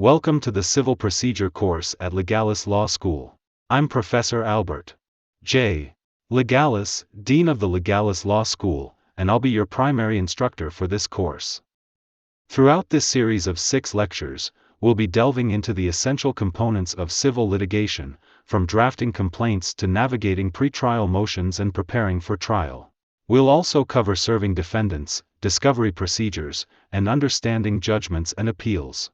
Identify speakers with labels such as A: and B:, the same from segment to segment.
A: Welcome to the Civil Procedure course at Legalis Law School. I'm Professor Albert J. Legalis, Dean of the Legalis Law School, and I'll be your primary instructor for this course. Throughout this series of 6 lectures, we'll be delving into the essential components of civil litigation, from drafting complaints to navigating pretrial motions and preparing for trial. We'll also cover serving defendants, discovery procedures, and understanding judgments and appeals.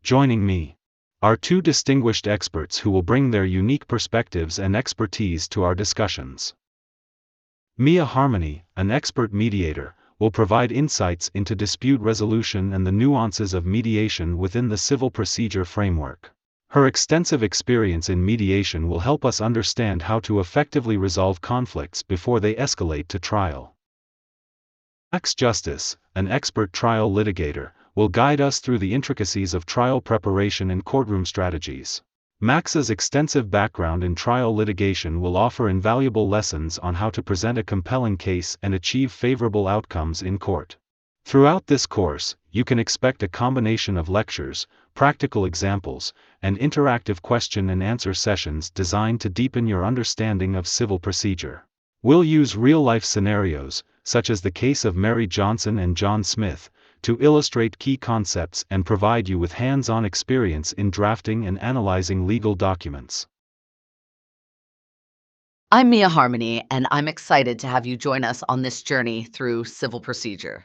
A: Joining me are 2 distinguished experts who will bring their unique perspectives and expertise to our discussions. Mia Harmony, an expert mediator, will provide insights into dispute resolution and the nuances of mediation within the civil procedure framework. Her extensive experience in mediation will help us understand how to effectively resolve conflicts before they escalate to trial. Max Justice, an expert trial litigator, will guide us through the intricacies of trial preparation and courtroom strategies. Max's extensive background in trial litigation will offer invaluable lessons on how to present a compelling case and achieve favorable outcomes in court. Throughout this course, you can expect a combination of lectures, practical examples, and interactive question and answer sessions designed to deepen your understanding of civil procedure. We'll use real-life scenarios, such as the case of Mary Johnson and John Smith, to illustrate key concepts and provide you with hands-on experience in drafting and analyzing legal documents.
B: I'm Mia Harmony, and I'm excited to have you join us on this journey through civil procedure.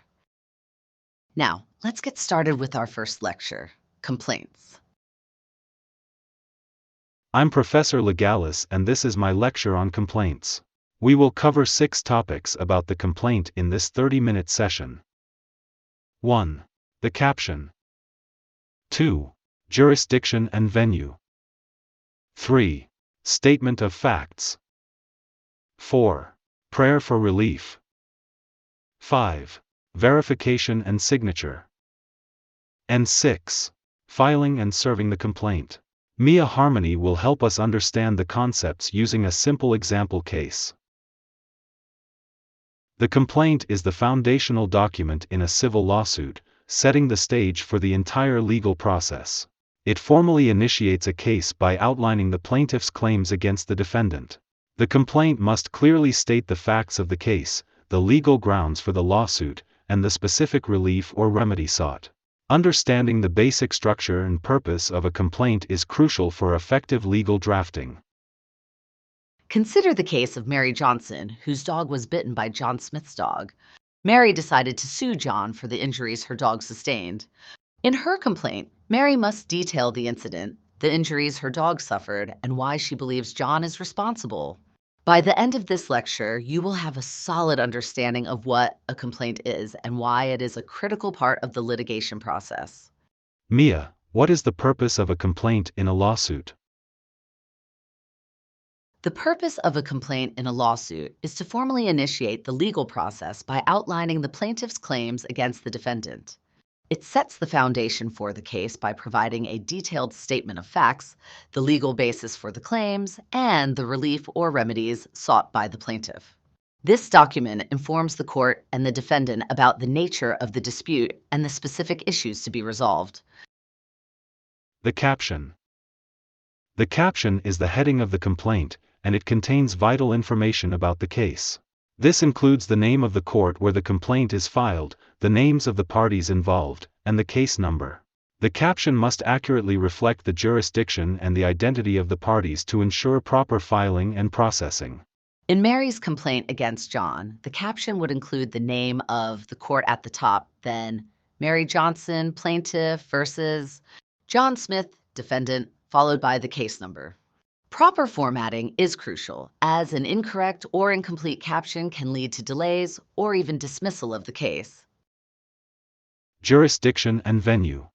B: Now, let's get started with our first lecture, complaints.
A: I'm Professor Legalis, and this is my lecture on complaints. We will cover 6 topics about the complaint in this 30-minute session. 1. The caption. 2. Jurisdiction and venue. 3. Statement of facts. 4. Prayer for relief. 5. Verification and signature. And 6. Filing and serving the complaint. Mia Harmony will help us understand the concepts using a simple example case. The complaint is the foundational document in a civil lawsuit, setting the stage for the entire legal process. It formally initiates a case by outlining the plaintiff's claims against the defendant. The complaint must clearly state the facts of the case, the legal grounds for the lawsuit, and the specific relief or remedy sought. Understanding the basic structure and purpose of a complaint is crucial for effective legal drafting.
B: Consider the case of Mary Johnson, whose dog was bitten by John Smith's dog. Mary decided to sue John for the injuries her dog sustained. In her complaint, Mary must detail the incident, the injuries her dog suffered, and why she believes John is responsible. By the end of this lecture, you will have a solid understanding of what a complaint is and why it is a critical part of the litigation process.
A: Mia, what is the purpose of a complaint in a lawsuit?
B: The purpose of a complaint in a lawsuit is to formally initiate the legal process by outlining the plaintiff's claims against the defendant. It sets the foundation for the case by providing a detailed statement of facts, the legal basis for the claims, and the relief or remedies sought by the plaintiff. This document informs the court and the defendant about the nature of the dispute and the specific issues to be resolved.
A: The caption. The caption is the heading of the complaint, and it contains vital information about the case. This includes the name of the court where the complaint is filed, the names of the parties involved, and the case number. The caption must accurately reflect the jurisdiction and the identity of the parties to ensure proper filing and processing.
B: In Mary's complaint against John, the caption would include the name of the court at the top, then Mary Johnson, plaintiff versus John Smith, defendant, followed by the case number. Proper formatting is crucial, as an incorrect or incomplete caption can lead to delays or even dismissal of the case.
A: Jurisdiction and venue.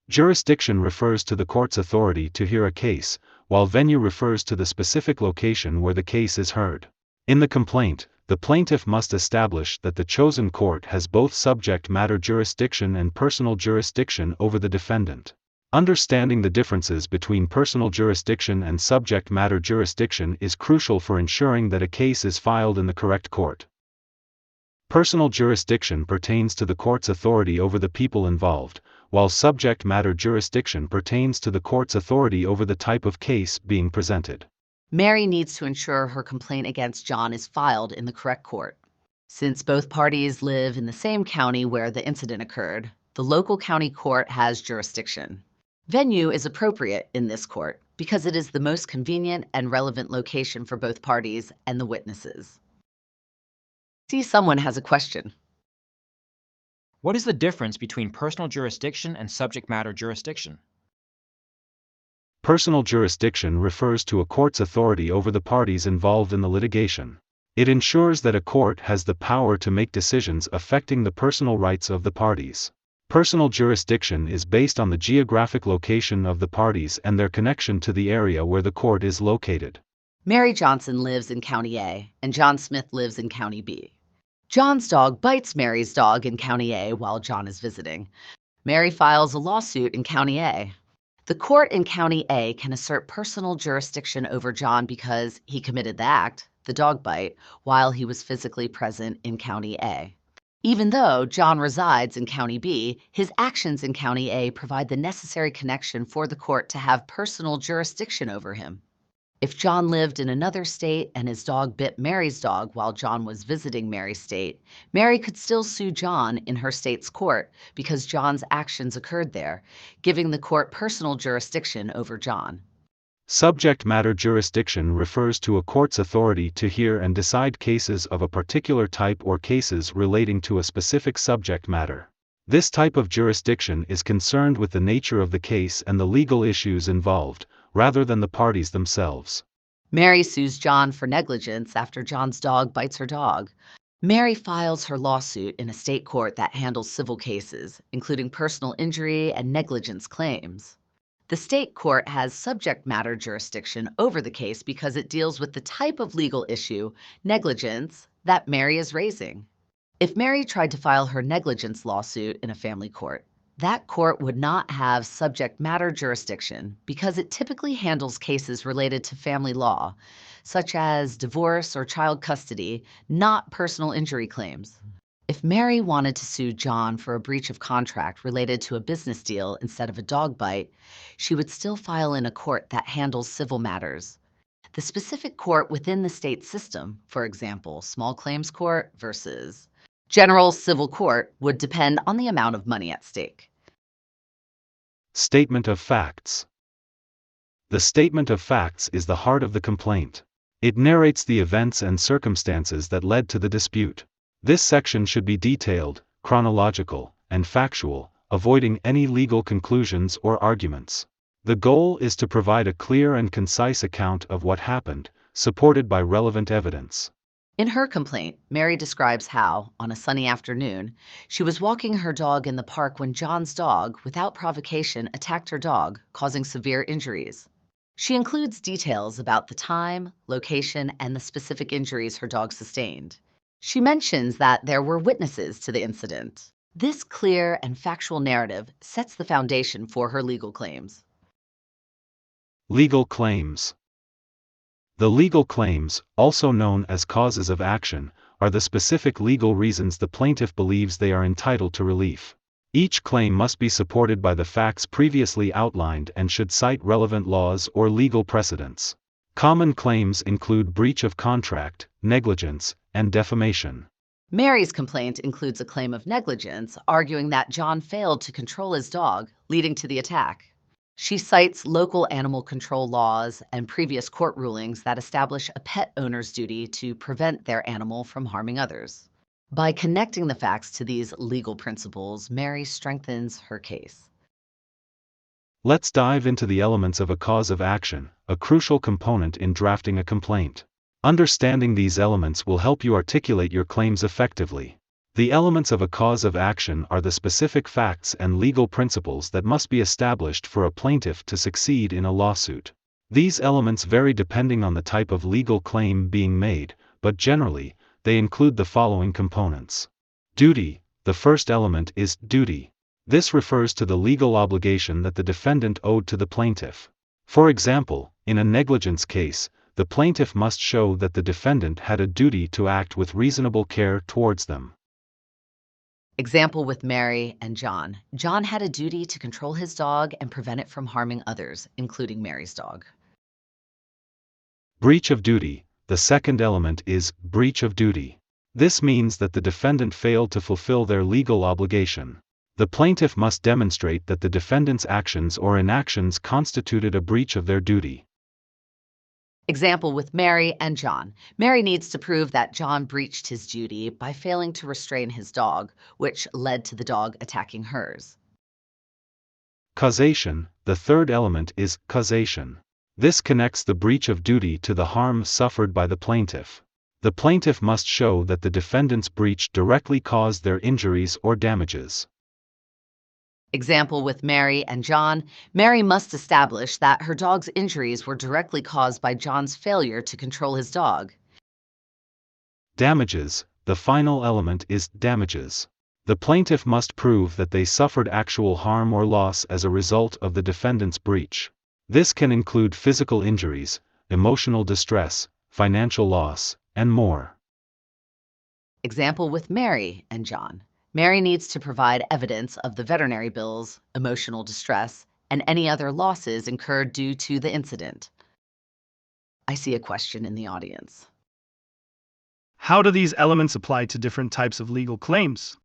A: Jurisdiction refers to the court's authority to hear a case, while venue refers to the specific location where the case is heard. In the complaint, the plaintiff must establish that the chosen court has both subject matter jurisdiction and personal jurisdiction over the defendant. Understanding the differences between personal jurisdiction and subject matter jurisdiction is crucial for ensuring that a case is filed in the correct court. Personal jurisdiction pertains to the court's authority over the people involved, while subject matter jurisdiction pertains to the court's authority over the type of case being presented.
B: Mary needs to ensure her complaint against John is filed in the correct court. Since both parties live in the same county where the incident occurred, the local county court has jurisdiction. Venue is appropriate in this court because it is the most convenient and relevant location for both parties and the witnesses. See, someone has a question.
C: What is the difference between personal jurisdiction and subject matter jurisdiction?
A: Personal jurisdiction refers to a court's authority over the parties involved in the litigation. It ensures that a court has the power to make decisions affecting the personal rights of the parties. Personal jurisdiction is based on the geographic location of the parties and their connection to the area where the court is located.
B: Mary Johnson lives in County A, and John Smith lives in County B. John's dog bites Mary's dog in County A while John is visiting. Mary files a lawsuit in County A. The court in County A can assert personal jurisdiction over John because he committed the act, the dog bite, while he was physically present in County A. Even though John resides in County B, his actions in County A provide the necessary connection for the court to have personal jurisdiction over him. If John lived in another state and his dog bit Mary's dog while John was visiting Mary's state, Mary could still sue John in her state's court because John's actions occurred there, giving the court personal jurisdiction over John.
A: Subject matter jurisdiction refers to a court's authority to hear and decide cases of a particular type or cases relating to a specific subject matter. This type of jurisdiction is concerned with the nature of the case and the legal issues involved, rather than the parties themselves.
B: Mary sues John for negligence after John's dog bites her dog. Mary files her lawsuit in a state court that handles civil cases, including personal injury and negligence claims. The state court has subject matter jurisdiction over the case because it deals with the type of legal issue, negligence, that Mary is raising. If Mary tried to file her negligence lawsuit in a family court, that court would not have subject matter jurisdiction because it typically handles cases related to family law, such as divorce or child custody, not personal injury claims. If Mary wanted to sue John for a breach of contract related to a business deal instead of a dog bite, she would still file in a court that handles civil matters. The specific court within the state system, for example, small claims court versus general civil court, would depend on the amount of money at stake.
A: Statement of facts. The statement of facts is the heart of the complaint. It narrates the events and circumstances that led to the dispute. This section should be detailed, chronological, and factual, avoiding any legal conclusions or arguments. The goal is to provide a clear and concise account of what happened, supported by relevant evidence.
B: In her complaint, Mary describes how, on a sunny afternoon, she was walking her dog in the park when John's dog, without provocation, attacked her dog, causing severe injuries. She includes details about the time, location, and the specific injuries her dog sustained. She mentions that there were witnesses to the incident. This clear and factual narrative sets the foundation for her legal claims.
A: Legal claims. The legal claims, also known as causes of action, are the specific legal reasons the plaintiff believes they are entitled to relief. Each claim must be supported by the facts previously outlined and should cite relevant laws or legal precedents. Common claims include breach of contract, negligence, and defamation.
B: Mary's complaint includes a claim of negligence, arguing that John failed to control his dog, leading to the attack. She cites local animal control laws and previous court rulings that establish a pet owner's duty to prevent their animal from harming others. By connecting the facts to these legal principles, Mary strengthens her case.
A: Let's dive into the elements of a cause of action, a crucial component in drafting a complaint. Understanding these elements will help you articulate your claims effectively. The elements of a cause of action are the specific facts and legal principles that must be established for a plaintiff to succeed in a lawsuit. These elements vary depending on the type of legal claim being made, but generally, they include the following components. Duty. The first element is duty. This refers to the legal obligation that the defendant owed to the plaintiff. For example, in a negligence case, the plaintiff must show that the defendant had a duty to act with reasonable care towards them.
B: Example with Mary and John. John had a duty to control his dog and prevent it from harming others, including Mary's dog.
A: Breach of duty. The second element is breach of duty. This means that the defendant failed to fulfill their legal obligation. The plaintiff must demonstrate that the defendant's actions or inactions constituted a breach of their duty.
B: Example with Mary and John. Mary needs to prove that John breached his duty by failing to restrain his dog, which led to the dog attacking hers.
A: Causation. The third element is causation. This connects the breach of duty to the harm suffered by the plaintiff. The plaintiff must show that the defendant's breach directly caused their injuries or damages.
B: Example with Mary and John. Mary must establish that her dog's injuries were directly caused by John's failure to control his dog.
A: Damages. The final element is damages. The plaintiff must prove that they suffered actual harm or loss as a result of the defendant's breach. This can include physical injuries, emotional distress, financial loss, and more.
B: Example with Mary and John. Mary needs to provide evidence of the veterinary bills, emotional distress, and any other losses incurred due to the incident. I see a question in the audience.
D: How do these elements apply to different types of legal claims?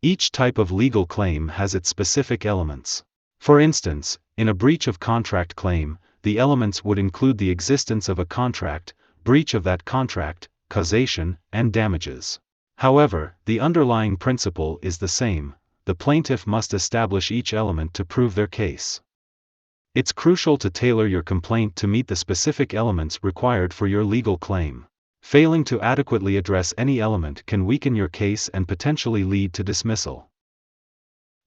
A: Each type of legal claim has its specific elements. For instance, in a breach of contract claim, the elements would include the existence of a contract, breach of that contract, causation, and damages. However, the underlying principle is the same: the plaintiff must establish each element to prove their case. It's crucial to tailor your complaint to meet the specific elements required for your legal claim. Failing to adequately address any element can weaken your case and potentially lead to dismissal.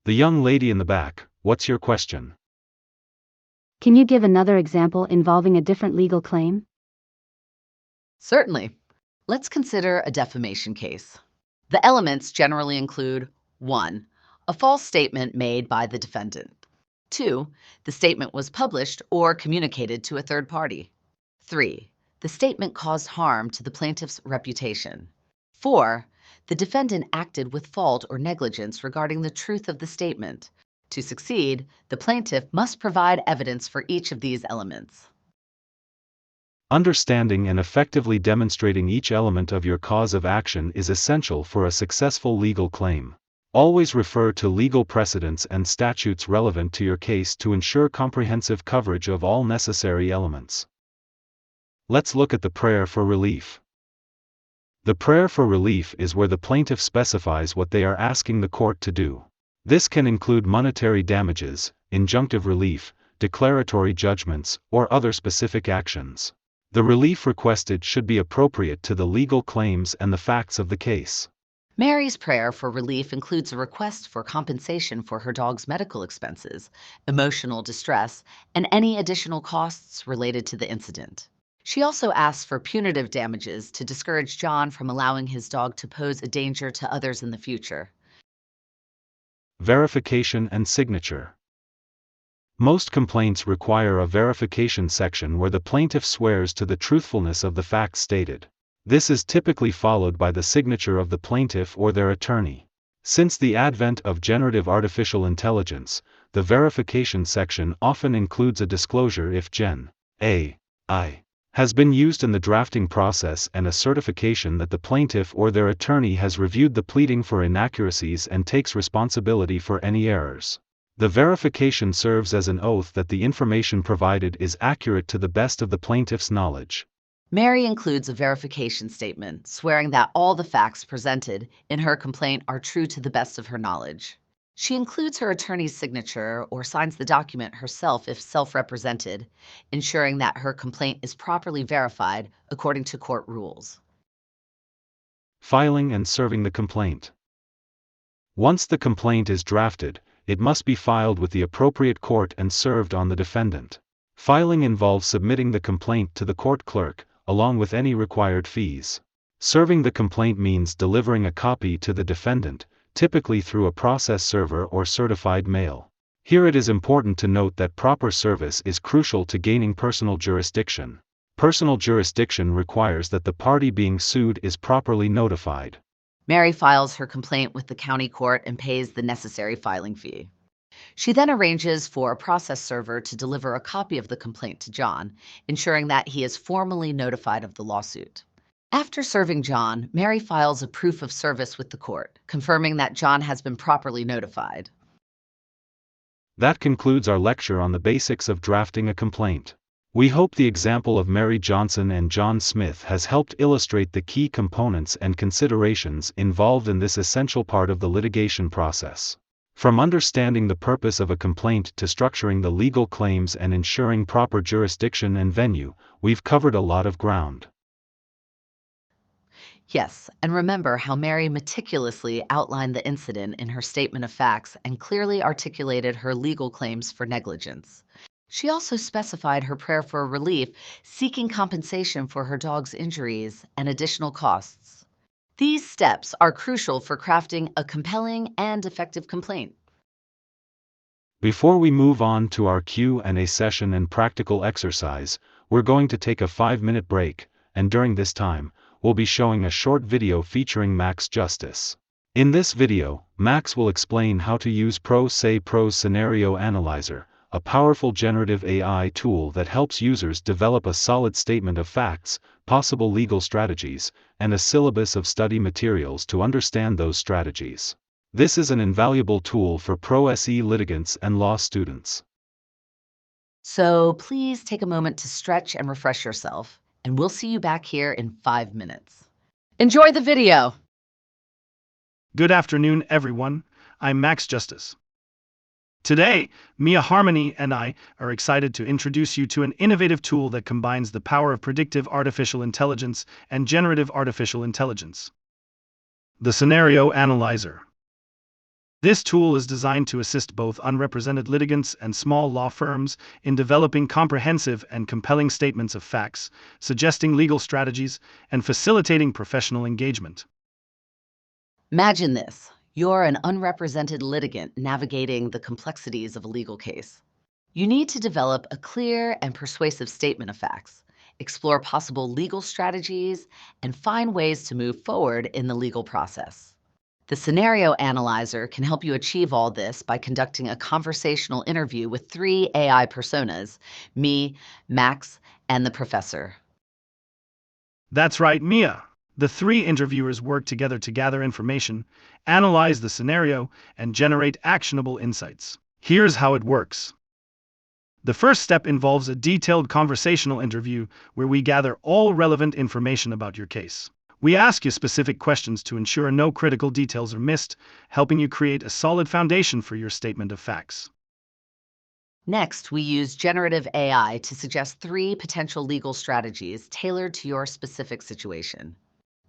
A: The young lady in the back, what's your question?
E: Can you give another example involving a different legal claim?
B: Certainly. Let's consider a defamation case. The elements generally include 1. A false statement made by the defendant. 2. The statement was published or communicated to a third party. 3. The statement caused harm to the plaintiff's reputation. 4. The defendant acted with fault or negligence regarding the truth of the statement. To succeed, the plaintiff must provide evidence for each of these elements.
A: Understanding and effectively demonstrating each element of your cause of action is essential for a successful legal claim. Always refer to legal precedents and statutes relevant to your case to ensure comprehensive coverage of all necessary elements. Let's look at the prayer for relief. The prayer for relief is where the plaintiff specifies what they are asking the court to do. This can include monetary damages, injunctive relief, declaratory judgments, or other specific actions. The relief requested should be appropriate to the legal claims and the facts of the case.
B: Mary's prayer for relief includes a request for compensation for her dog's medical expenses, emotional distress, and any additional costs related to the incident. She also asks for punitive damages to discourage John from allowing his dog to pose a danger to others in the future.
A: Verification and signature. Most complaints require a verification section where the plaintiff swears to the truthfulness of the facts stated. This is typically followed by the signature of the plaintiff or their attorney. Since the advent of generative artificial intelligence, the verification section often includes a disclosure if Gen AI has been used in the drafting process and a certification that the plaintiff or their attorney has reviewed the pleading for inaccuracies and takes responsibility for any errors. The verification serves as an oath that the information provided is accurate to the best of the plaintiff's knowledge.
B: Mary includes a verification statement swearing that all the facts presented in her complaint are true to the best of her knowledge. She includes her attorney's signature or signs the document herself if self-represented, ensuring that her complaint is properly verified according to court rules.
A: Filing and serving the complaint. Once the complaint is drafted, it must be filed with the appropriate court and served on the defendant. Filing involves submitting the complaint to the court clerk, along with any required fees. Serving the complaint means delivering a copy to the defendant, typically through a process server or certified mail. Here it is important to note that proper service is crucial to gaining personal jurisdiction. Personal jurisdiction requires that the party being sued is properly notified.
B: Mary files her complaint with the county court and pays the necessary filing fee. She then arranges for a process server to deliver a copy of the complaint to John, ensuring that he is formally notified of the lawsuit. After serving John, Mary files a proof of service with the court, confirming that John has been properly notified.
A: That concludes our lecture on the basics of drafting a complaint. We hope the example of Mary Johnson and John Smith has helped illustrate the key components and considerations involved in this essential part of the litigation process. From understanding the purpose of a complaint to structuring the legal claims and ensuring proper jurisdiction and venue, we've covered a lot of ground.
B: Yes, and remember how Mary meticulously outlined the incident in her statement of facts and clearly articulated her legal claims for negligence. She also specified her prayer for relief, seeking compensation for her dog's injuries and additional costs. These steps are crucial for crafting a compelling and effective complaint.
A: Before we move on to our Q&A session and practical exercise, we're going to take a 5-minute break, and during this time, we'll be showing a short video featuring Max Justice. In this video, Max will explain how to use Pro Scenario Analyzer, a powerful generative AI tool that helps users develop a solid statement of facts, possible legal strategies, and a syllabus of study materials to understand those strategies. This is an invaluable tool for Pro SE litigants and law students.
B: So please take a moment to stretch and refresh yourself, and we'll see you back here in 5 minutes. Enjoy the video!
D: Good afternoon, everyone. I'm Max Justice. Today, Mia Harmony and I are excited to introduce you to an innovative tool that combines the power of predictive artificial intelligence and generative artificial intelligence. The Scenario Analyzer. This tool is designed to assist both unrepresented litigants and small law firms in developing comprehensive and compelling statements of facts, suggesting legal strategies, and facilitating professional engagement.
B: Imagine this. You're an unrepresented litigant navigating the complexities of a legal case. You need to develop a clear and persuasive statement of facts, explore possible legal strategies, and find ways to move forward in the legal process. The Scenario Analyzer can help you achieve all this by conducting a conversational interview with 3 AI personas, me, Max, and the professor.
D: That's right, Mia. The 3 interviewers work together to gather information, analyze the scenario, and generate actionable insights. Here's how it works. The first step involves a detailed conversational interview where we gather all relevant information about your case. We ask you specific questions to ensure no critical details are missed, helping you create a solid foundation for your statement of facts.
B: Next, we use generative AI to suggest 3 potential legal strategies tailored to your specific situation.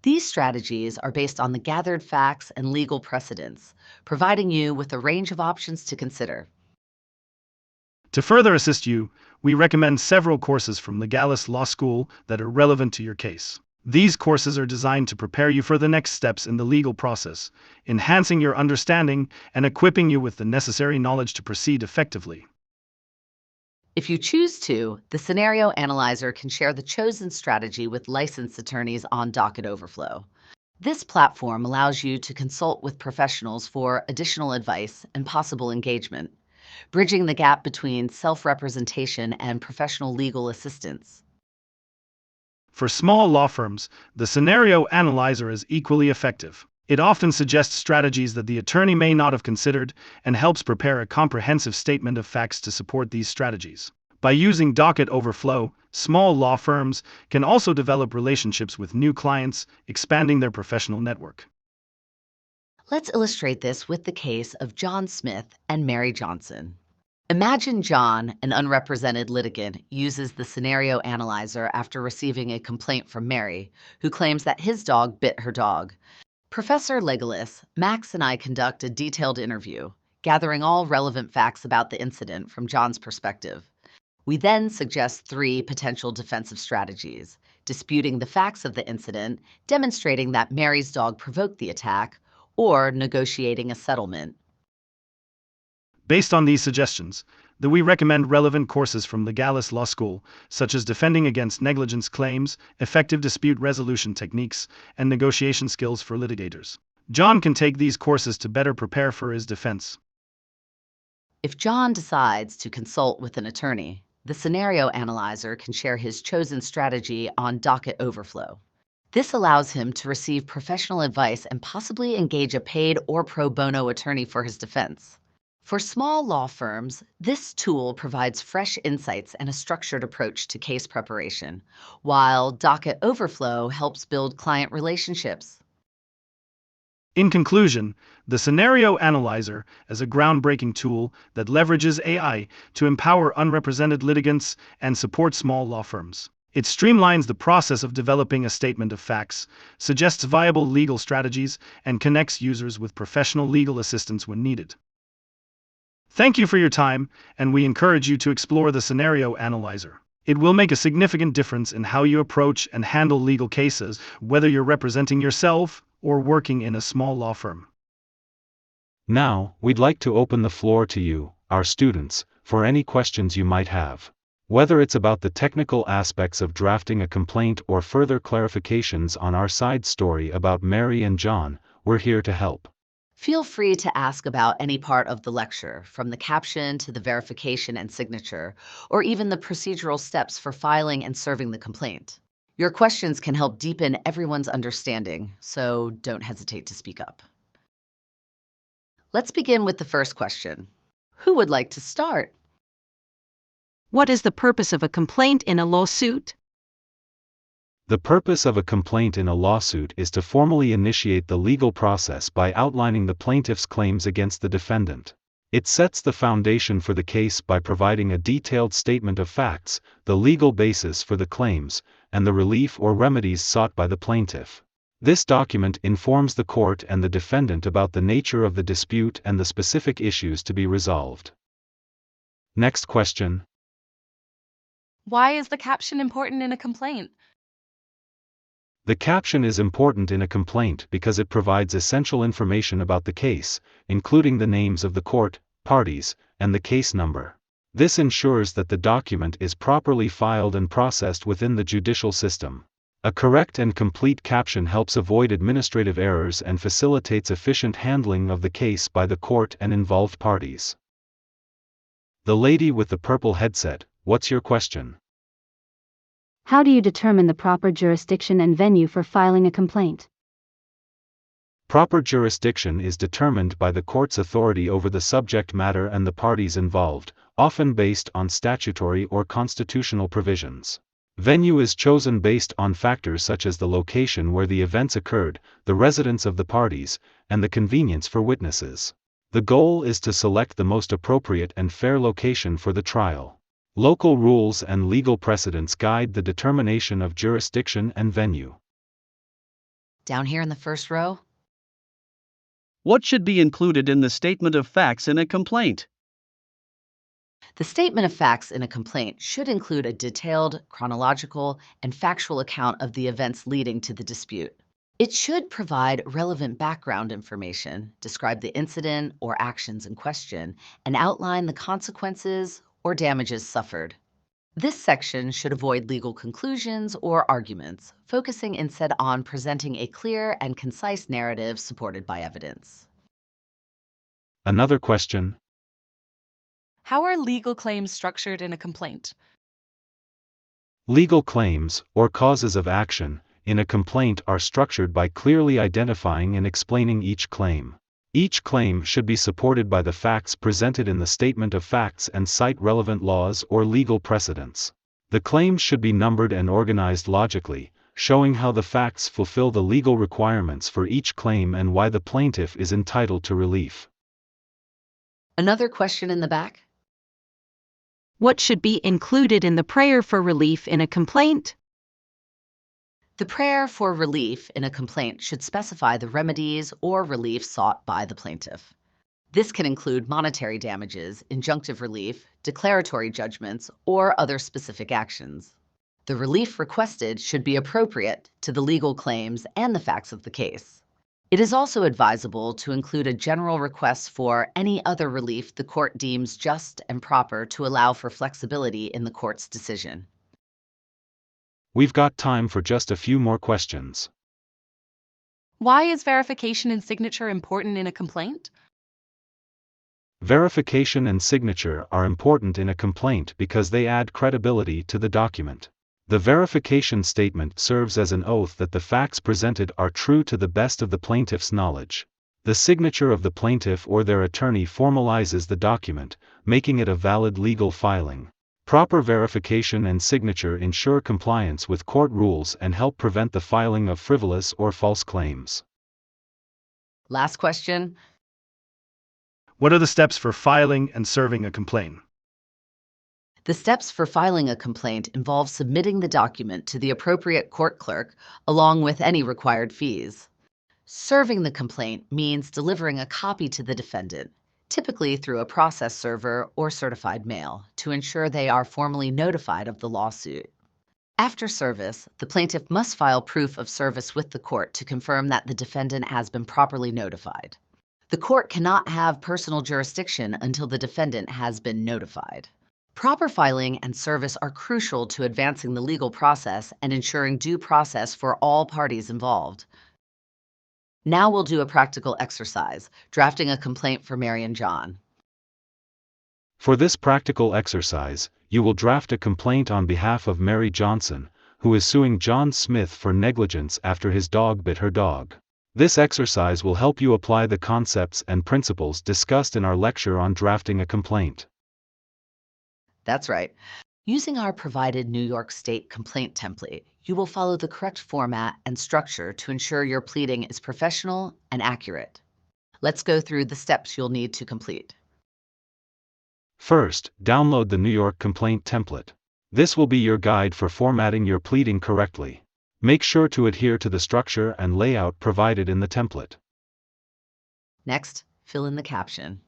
B: These strategies are based on the gathered facts and legal precedents, providing you with a range of options to consider.
D: To further assist you, we recommend several courses from Legalis Law School that are relevant to your case. These courses are designed to prepare you for the next steps in the legal process, enhancing your understanding and equipping you with the necessary knowledge to proceed effectively.
B: If you choose to, the Scenario Analyzer can share the chosen strategy with licensed attorneys on Docket Overflow. This platform allows you to consult with professionals for additional advice and possible engagement, bridging the gap between self-representation and professional legal assistance.
D: For small law firms, the Scenario Analyzer is equally effective. It often suggests strategies that the attorney may not have considered and helps prepare a comprehensive statement of facts to support these strategies. By using Docket Overflow, small law firms can also develop relationships with new clients, expanding their professional network.
B: Let's illustrate this with the case of John Smith and Mary Johnson. Imagine John, an unrepresented litigant, uses the Scenario Analyzer after receiving a complaint from Mary, who claims that his dog bit her dog. Professor Legalis, Max and I conduct a detailed interview, gathering all relevant facts about the incident from John's perspective. We then suggest 3 potential defensive strategies: disputing the facts of the incident, demonstrating that Mary's dog provoked the attack, or negotiating a settlement.
D: Based on these suggestions, we recommend relevant courses from Legalis Law School, such as Defending Against Negligence Claims, Effective Dispute Resolution Techniques, and Negotiation Skills for Litigators. John can take these courses to better prepare for his defense.
B: If John decides to consult with an attorney, the scenario analyzer can share his chosen strategy on docket overflow. This allows him to receive professional advice and possibly engage a paid or pro bono attorney for his defense. For small law firms, this tool provides fresh insights and a structured approach to case preparation, while docket overflow helps build client relationships.
D: In conclusion, the Scenario Analyzer is a groundbreaking tool that leverages AI to empower unrepresented litigants and support small law firms. It streamlines the process of developing a statement of facts, suggests viable legal strategies, and connects users with professional legal assistance when needed. Thank you for your time, and we encourage you to explore the Scenario Analyzer. It will make a significant difference in how you approach and handle legal cases, whether you're representing yourself or working in a small law firm.
A: Now, we'd like to open the floor to you, our students, for any questions you might have. Whether it's about the technical aspects of drafting a complaint or further clarifications on our side story about Mary and John, we're here to help.
B: Feel free to ask about any part of the lecture, from the caption to the verification and signature, or even the procedural steps for filing and serving the complaint. Your questions can help deepen everyone's understanding, so don't hesitate to speak up. Let's begin with the first question. Who would like to start?
F: What is the purpose of a complaint in a lawsuit?
A: The purpose of a complaint in a lawsuit is to formally initiate the legal process by outlining the plaintiff's claims against the defendant. It sets the foundation for the case by providing a detailed statement of facts, the legal basis for the claims, and the relief or remedies sought by the plaintiff. This document informs the court and the defendant about the nature of the dispute and the specific issues to be resolved. Next question.
G: Why is the caption important in a complaint?
A: The caption is important in a complaint because it provides essential information about the case, including the names of the court, parties, and the case number. This ensures that the document is properly filed and processed within the judicial system. A correct and complete caption helps avoid administrative errors and facilitates efficient handling of the case by the court and involved parties. The lady with the purple headset, what's your question?
E: How do you determine the proper jurisdiction and venue for filing a complaint?
A: Proper jurisdiction is determined by the court's authority over the subject matter and the parties involved, often based on statutory or constitutional provisions. Venue is chosen based on factors such as the location where the events occurred, the residence of the parties, and the convenience for witnesses. The goal is to select the most appropriate and fair location for the trial. Local rules and legal precedents guide the determination of jurisdiction and venue.
B: Down here in the first row?
H: What should be included in the statement of facts in a complaint?
B: The statement of facts in a complaint should include a detailed, chronological, and factual account of the events leading to the dispute. It should provide relevant background information, describe the incident or actions in question, and outline the consequences or damages suffered. This section should avoid legal conclusions or arguments, focusing instead on presenting a clear and concise narrative supported by evidence.
A: Another question.
G: How are legal claims structured in a complaint?
A: Legal claims, or causes of action, in a complaint are structured by clearly identifying and explaining each claim. Each claim should be supported by the facts presented in the statement of facts and cite relevant laws or legal precedents. The claims should be numbered and organized logically, showing how the facts fulfill the legal requirements for each claim and why the plaintiff is entitled to relief.
B: Another question in the back?
F: What should be included in the prayer for relief in a complaint?
B: The prayer for relief in a complaint should specify the remedies or relief sought by the plaintiff. This can include monetary damages, injunctive relief, declaratory judgments, or other specific actions. The relief requested should be appropriate to the legal claims and the facts of the case. It is also advisable to include a general request for any other relief the court deems just and proper to allow for flexibility in the court's decision.
A: We've got time for just a few more questions.
G: Why is verification and signature important in a complaint?
A: Verification and signature are important in a complaint because they add credibility to the document. The verification statement serves as an oath that the facts presented are true to the best of the plaintiff's knowledge. The signature of the plaintiff or their attorney formalizes the document, making it a valid legal filing. Proper verification and signature ensure compliance with court rules and help prevent the filing of frivolous or false claims.
B: Last question.
D: What are the steps for filing and serving a complaint?
B: The steps for filing a complaint involve submitting the document to the appropriate court clerk along with any required fees. Serving the complaint means delivering a copy to the defendant, typically through a process server or certified mail, to ensure they are formally notified of the lawsuit. After service, the plaintiff must file proof of service with the court to confirm that the defendant has been properly notified. The court cannot have personal jurisdiction until the defendant has been notified. Proper filing and service are crucial to advancing the legal process and ensuring due process for all parties involved. Now we'll do a practical exercise, drafting a complaint for Mary and John.
A: For this practical exercise, you will draft a complaint on behalf of Mary Johnson, who is suing John Smith for negligence after his dog bit her dog. This exercise will help you apply the concepts and principles discussed in our lecture on drafting a complaint.
B: That's right. Using our provided New York State complaint template, you will follow the correct format and structure to ensure your pleading is professional and accurate. Let's go through the steps you'll need to complete.
A: First, download the New York complaint template. This will be your guide for formatting your pleading correctly. Make sure to adhere to the structure and layout provided in the template.
B: Next, fill in the caption.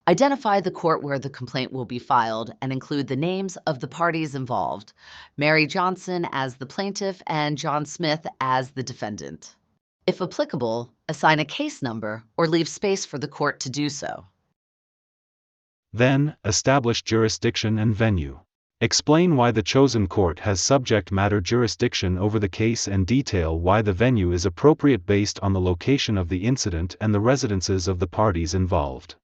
B: Identify the court where the complaint will be filed and include the names of the parties involved, Mary Johnson as the plaintiff and John Smith as the defendant. If applicable, assign a case number or leave space for the court to do so.
A: Then, establish jurisdiction and venue. Explain why the chosen court has subject matter jurisdiction over the case and detail why the venue is appropriate based on the location of the incident and the residences of the parties involved.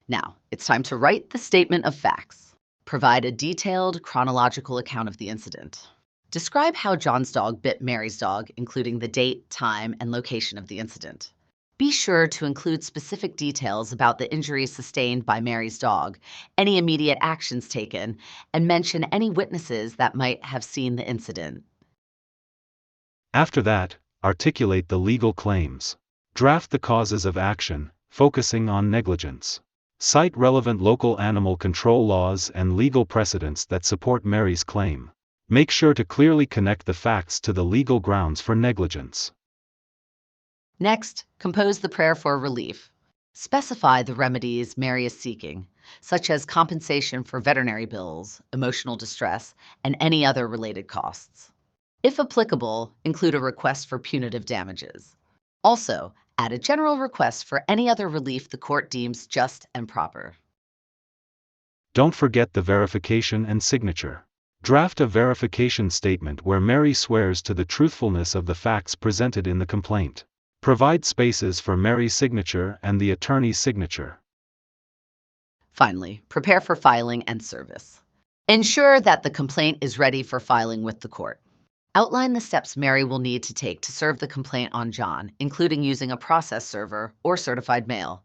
B: Now, it's time to write the statement of facts. Provide a detailed chronological account of the incident. Describe how John's dog bit Mary's dog, including the date, time, and location of the incident. Be sure to include specific details about the injuries sustained by Mary's dog, any immediate actions taken, and mention any witnesses that might have seen the incident.
A: After that, articulate the legal claims. Draft the causes of action, focusing on negligence. Cite relevant local animal control laws and legal precedents that support Mary's claim. Make sure to clearly connect the facts to the legal grounds for negligence.
B: Next, compose the prayer for relief. Specify the remedies Mary is seeking, such as compensation for veterinary bills, emotional distress, and any other related costs. If applicable, include a request for punitive damages. Also, add a general request for any other relief the court deems just and proper.
A: Don't forget the verification and signature. Draft a verification statement where Mary swears to the truthfulness of the facts presented in the complaint. Provide spaces for Mary's signature and the attorney's signature.
B: Finally, prepare for filing and service. Ensure that the complaint is ready for filing with the court. Outline the steps Mary will need to take to serve the complaint on John, including using a process server or certified mail.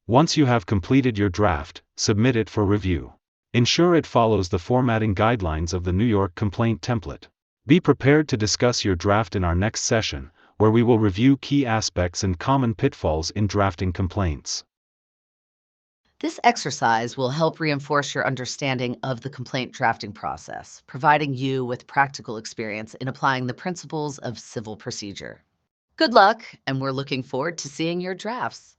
A: Once you have completed your draft, submit it for review. Ensure it follows the formatting guidelines of the New York complaint template. Be prepared to discuss your draft in our next session, where we will review key aspects and common pitfalls in drafting complaints.
B: This exercise will help reinforce your understanding of the complaint drafting process, providing you with practical experience in applying the principles of civil procedure. Good luck, and we're looking forward to seeing your drafts.